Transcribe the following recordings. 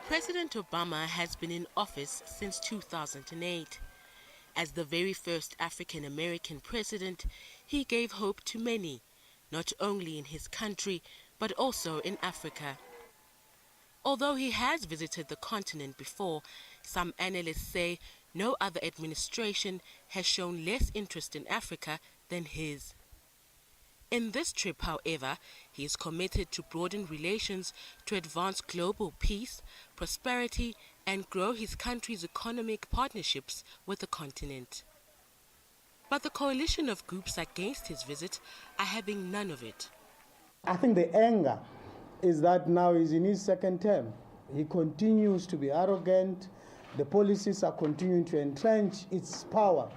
President Obama has been in office since 2008. As the very first African-American president, he gave hope to many, not only in his country, but also in Africa. Although he has visited the continent before, some analysts say no other administration has shown less interest in Africa than his. In this trip, however, he is committed to broaden relations to advance global peace, prosperity, and grow his country's economic partnerships with the continent. But the coalition of groups against his visit are having none of it. I think the anger is that now he's in his second term. He continues to be arrogant. The policies are continuing to entrench its power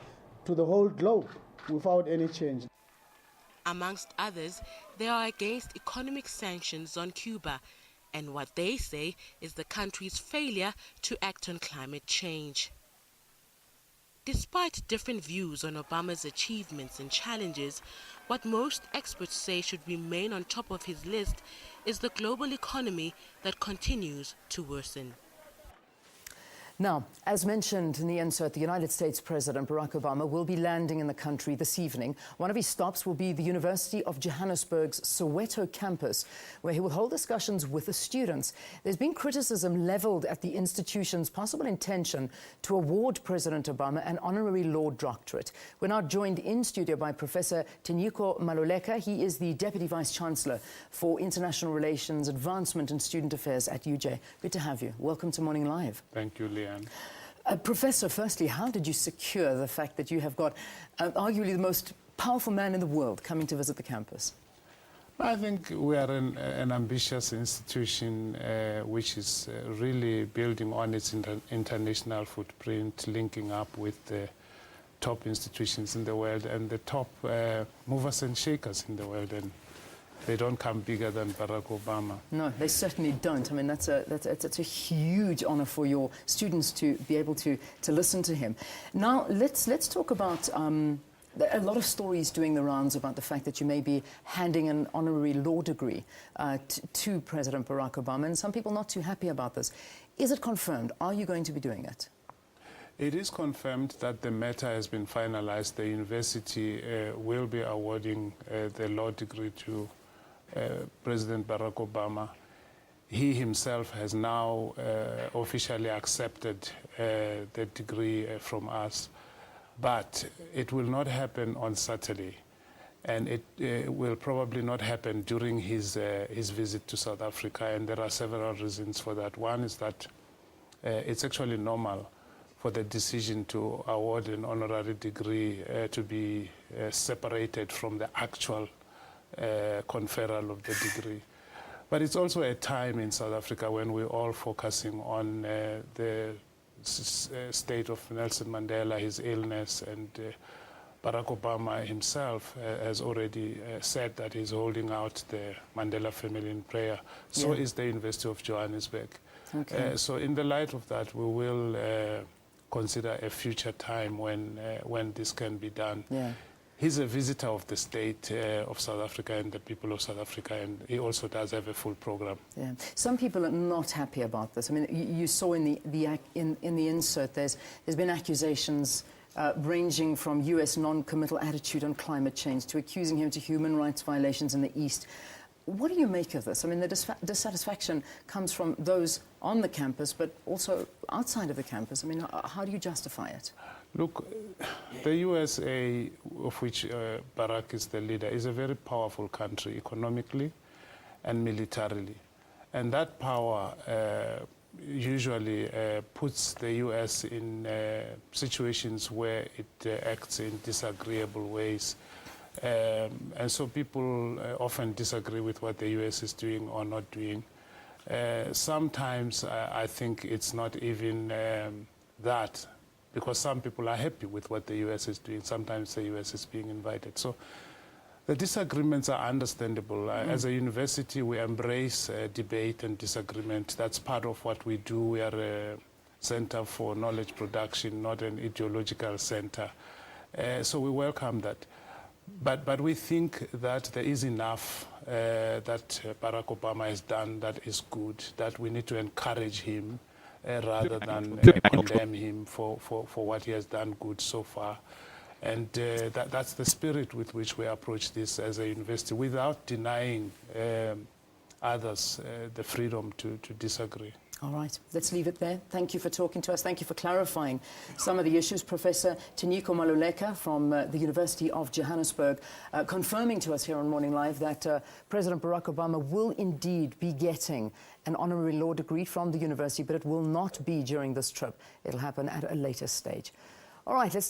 to the whole globe without any change. Amongst others, they are against economic sanctions on Cuba, and what they say is the country's failure to act on climate change. Despite different views on Obama's achievements and challenges, what most experts say should remain on top of his list is the global economy that continues to worsen. Now, as mentioned in the insert, the United States President Barack Obama will be landing in the country this evening. One of his stops will be the University of Johannesburg's Soweto campus, where he will hold discussions with the students. There's been criticism leveled at the institution's possible intention to award President Obama an honorary law doctorate. We're now joined in studio by Professor Tinyiko Maluleke. He is the Deputy Vice-Chancellor for International Relations, Advancement and Student Affairs at UJ. Good to have you. Welcome to Morning Live. Thank you, Leanne. Professor, firstly, how did you secure the fact that you have got arguably the most powerful man in the world coming to visit the campus? I think we are an ambitious institution which is really building on its international footprint, linking up with the top institutions in the world and the top movers and shakers in the world. And they don't come bigger than Barack Obama. No, they certainly don't. I mean, that's a huge honor for your students to be able to listen to him. Now, let's talk about a lot of stories doing the rounds about the fact that you may be handing an honorary law degree to President Barack Obama, and some people not too happy about this. Is it confirmed? Are you going to be doing it? It is confirmed that the matter has been finalized. The university will be awarding the law degree to President Barack Obama. He himself has now officially accepted the degree from us, but it will not happen on Saturday, and it will probably not happen during his visit to South Africa, and there are several reasons for that. One is that it's actually normal for the decision to award an honorary degree to be separated from the actual conferral of the degree. But it's also a time in South Africa when we're all focusing on the state of Nelson Mandela, his illness, and Barack Obama himself has already said that he's holding out the Mandela family in prayer. So is the University of Johannesburg. Okay. So in the light of that, we will consider a future time when this can be done. Yeah. He's a visitor of the state of South Africa and the people of South Africa, and he also does have a full program. Yeah. Some people are not happy about this. I mean, you saw in the insert, there's been accusations ranging from U.S. non-committal attitude on climate change to accusing him to human rights violations in the East. What do you make of this? I mean, the dissatisfaction comes from those on the campus, but also outside of the campus. I mean, how do you justify it? Look, the USA, of which Barack is the leader, is a very powerful country economically and militarily. And that power usually puts the US in situations where it acts in disagreeable ways. And so people often disagree with what the US is doing or not doing. Sometimes I think it's not even that, because some people are happy with what the US is doing. Sometimes the US is being invited. So the disagreements are understandable. As a university, we embrace debate and disagreement. That's part of what we do. We are a center for knowledge production, not an ideological center. So we welcome that. But we think that there is enough that Barack Obama has done that is good, that we need to encourage him rather than condemn him for what he has done good so far. And that's the spirit with which we approach this as a university, without denying others the freedom to disagree. All right, let's leave it there. Thank you for talking to us. Thank you for clarifying some of the issues. Professor Tinyiko Maluleke from the University of Johannesburg, confirming to us here on Morning Live that President Barack Obama will indeed be getting an honorary law degree from the university, but it will not be during this trip. It'll happen at a later stage. All right, let's